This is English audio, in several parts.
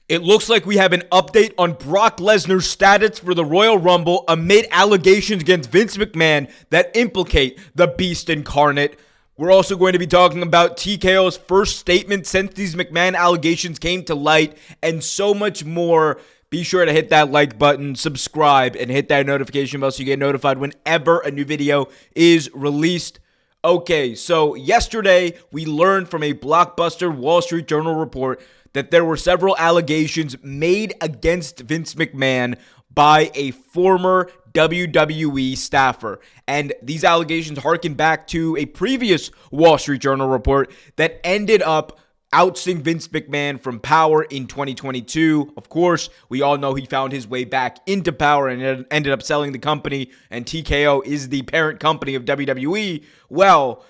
It looks like we have an update on Brock Lesnar's status for the Royal Rumble amid allegations against Vince McMahon that implicate the Beast Incarnate. We're also going to be talking about TKO's first statement since these McMahon allegations came to light, and so much more. Be sure to hit that like button, subscribe, and hit that notification bell so you get notified whenever a new video is released. Okay, so yesterday we learned from a blockbuster Wall Street Journal report that there were several allegations made against Vince McMahon by a former WWE staffer. And these allegations harken back to a previous Wall Street Journal report that ended up ousting Vince McMahon from power in 2022. Of course, we all know he found his way back into power and ended up selling the company, and TKO is the parent company of WWE. Well,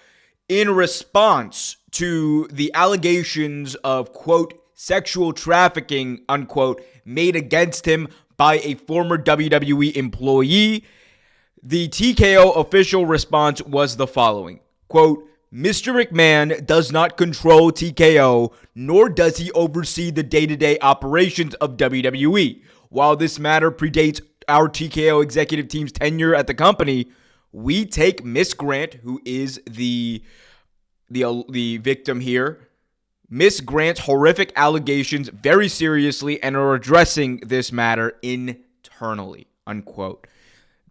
in response to the allegations of, quote, sexual trafficking, unquote, made against him by a former WWE employee, the TKO official response was the following, quote, Mr. McMahon does not control TKO, nor does he oversee the day-to-day operations of WWE. While this matter predates our TKO executive team's tenure at the company, we take Miss Grant, who is the victim here, Miss Grant's horrific allegations very seriously and are addressing this matter internally, unquote.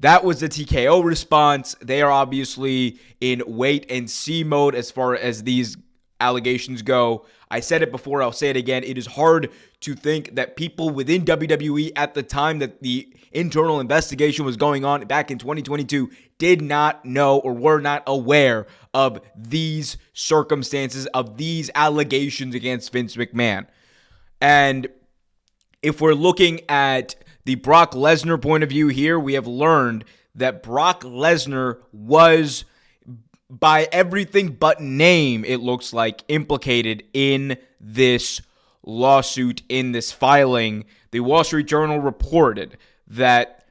That was the TKO response. They are obviously in wait and see mode as far as these allegations go. I said it before, I'll say it again. It is hard to think that people within WWE at the time that the internal investigation was going on back in 2022 did not know or were not aware of these circumstances, of these allegations against Vince McMahon. And if we're looking at the Brock Lesnar point of view here, we have learned that Brock Lesnar was, by everything but name, it looks like, implicated in this lawsuit, in this filing. The Wall Street Journal reported that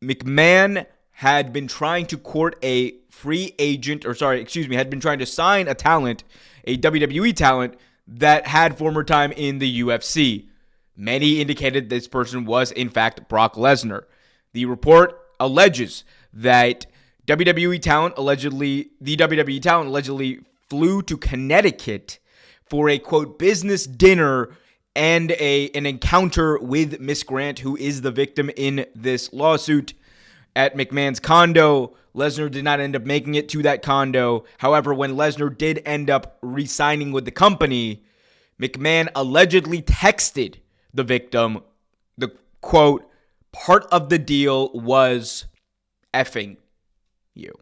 McMahon had been trying to court a had been trying to sign a talent, a WWE talent, that had former time in the UFC. Many indicated this person was, in fact, Brock Lesnar. The report alleges that the WWE talent allegedly flew to Connecticut for a, quote, business dinner and an encounter with Miss Grant, who is the victim in this lawsuit, at McMahon's condo. Lesnar did not end up making it to that condo. However, when Lesnar did end up re-signing with the company, McMahon allegedly texted the victim, the quote, part of the deal was effing you.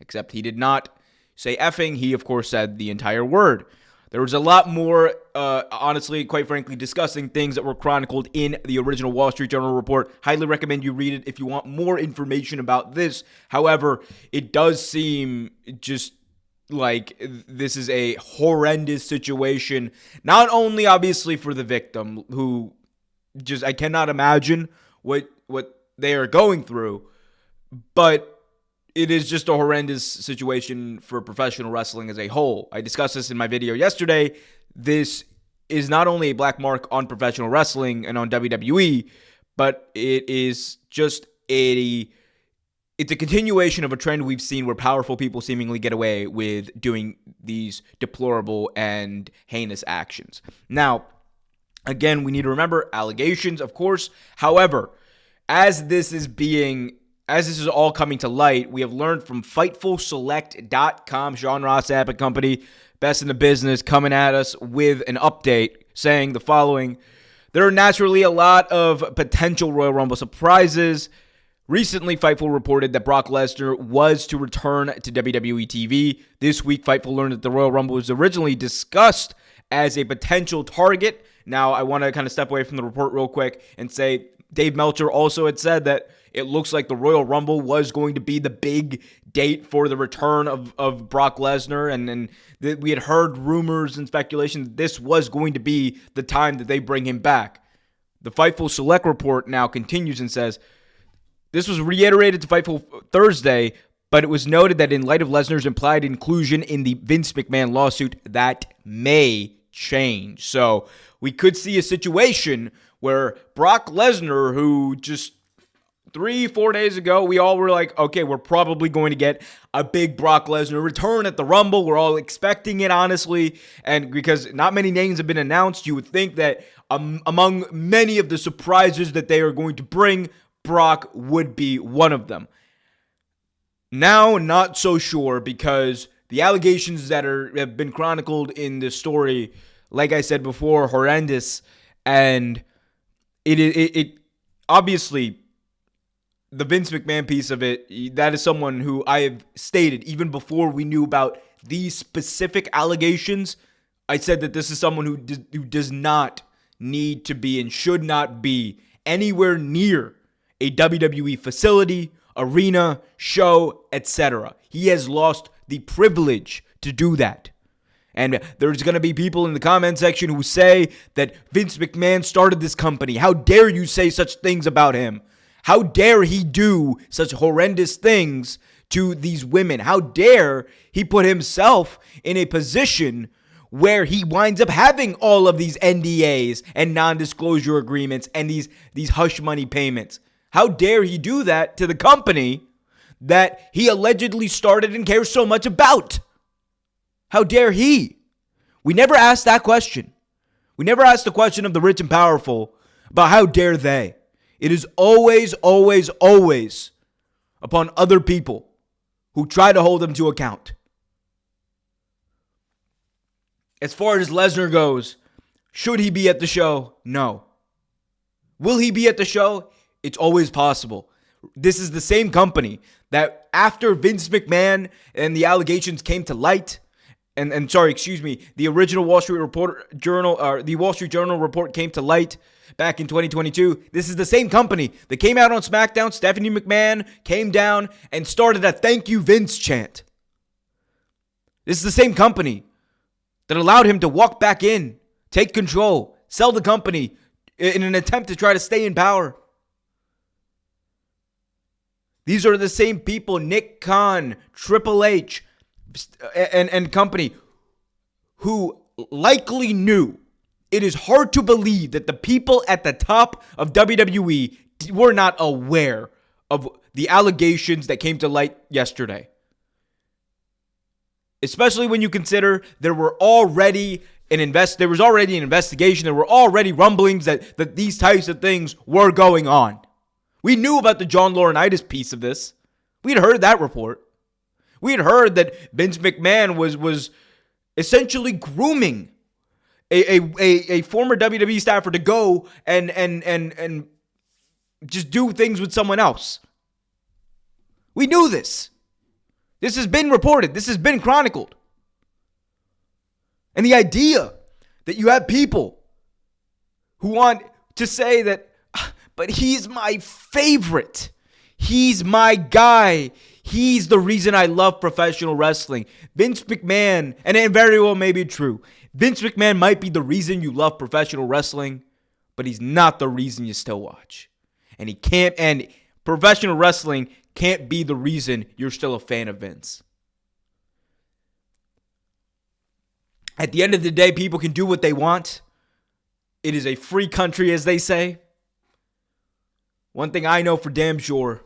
Except he did not say effing. He, of course, said the entire word. There was a lot more, honestly, quite frankly, disgusting things that were chronicled in the original Wall Street Journal report. Highly recommend you read it if you want more information about this. However, it does seem just like this is a horrendous situation, not only obviously for the victim, who just, I cannot imagine what they are going through, but it is just a horrendous situation for professional wrestling as a whole. I discussed this in my video yesterday. This is not only a black mark on professional wrestling and on WWE, but it is just it's a continuation of a trend we've seen where powerful people seemingly get away with doing these deplorable and heinous actions. Now, again, we need to remember allegations, of course. However, as this is all coming to light, we have learned from FightfulSelect.com, Sean Ross App and Company, best in the business, coming at us with an update saying the following. There are naturally a lot of potential Royal Rumble surprises. Recently, Fightful reported that Brock Lesnar was to return to WWE TV. This week, Fightful learned that the Royal Rumble was originally discussed as a potential target. Now, I want to kind of step away from the report real quick and say Dave Meltzer also had said that it looks like the Royal Rumble was going to be the big date for the return of Brock Lesnar, and we had heard rumors and speculation that this was going to be the time that they bring him back. The Fightful Select report now continues and says, this was reiterated to Fightful Thursday, but it was noted that in light of Lesnar's implied inclusion in the Vince McMahon lawsuit, that may change. So we could see a situation where Brock Lesnar, who just 3-4 days ago, we all were like, okay, we're probably going to get a big Brock Lesnar return at the Rumble. We're all expecting it, honestly. And because not many names have been announced, you would think that among many of the surprises that they are going to bring, Brock would be one of them. Now, not so sure, because the allegations that have been chronicled in the story, like I said before, horrendous. And it obviously, the Vince McMahon piece of it, that is someone who I have stated even before we knew about these specific allegations. I said that this is someone who does not need to be and should not be anywhere near a WWE facility, arena, show, etc. He has lost the privilege to do that. And there's going to be people in the comment section who say that Vince McMahon started this company. How dare you say such things about him? How dare he do such horrendous things to these women? How dare he put himself in a position where he winds up having all of these NDAs and non-disclosure agreements and these hush money payments? How dare he do that to the company that he allegedly started and cares so much about? How dare he? We never asked that question. We never asked the question of the rich and powerful about how dare they. It is always, always, always upon other people who try to hold them to account. As far as Lesnar goes, should he be at the show? No. Will he be at the show? It's always possible. This is the same company that after Vince McMahon and the allegations came to light, the original Wall Street the Wall Street Journal report came to light back in 2022. This is the same company that came out on SmackDown. Stephanie McMahon came down and started a "Thank you, Vince" chant. This is the same company that allowed him to walk back in, take control, sell the company in an attempt to try to stay in power. These are the same people, Nick Khan, Triple H, and company, who likely knew. It is hard to believe that the people at the top of WWE were not aware of the allegations that came to light yesterday. Especially when you consider there was already an investigation, there were already rumblings that these types of things were going on. We knew about the John Laurinaitis piece of this. We had heard that report. We had heard that Vince McMahon was essentially grooming a former WWE staffer to go and just do things with someone else. We knew this. This has been reported. This has been chronicled. And the idea that you have people who want to say that, but he's my favorite. He's my guy. He's the reason I love professional wrestling. Vince McMahon, and it very well may be true. Vince McMahon might be the reason you love professional wrestling, but he's not the reason you still watch. And professional wrestling can't be the reason you're still a fan of Vince. At the end of the day, people can do what they want. It is a free country, as they say. One thing I know for damn sure,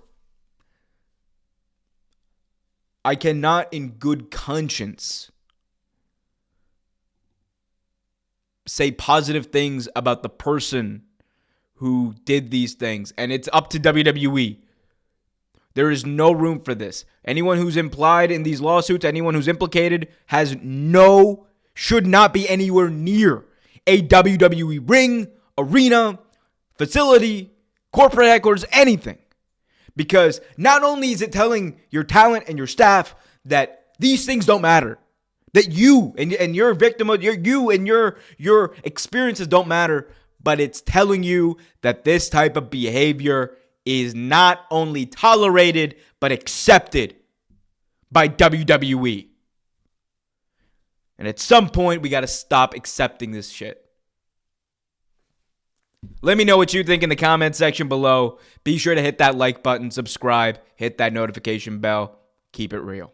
I cannot in good conscience say positive things about the person who did these things. And it's up to WWE. There is no room for this. Anyone who's implied in these lawsuits, anyone who's implicated, should not be anywhere near a WWE ring, arena, facility, corporate headquarters, anything. Because not only is it telling your talent and your staff that these things don't matter, that you and your victim of your experiences don't matter, but it's telling you that this type of behavior is not only tolerated but accepted by WWE. And at some point, we got to stop accepting this shit. Let me know what you think in the comment section below. Be sure to hit that like button, subscribe, hit that notification bell. Keep it real.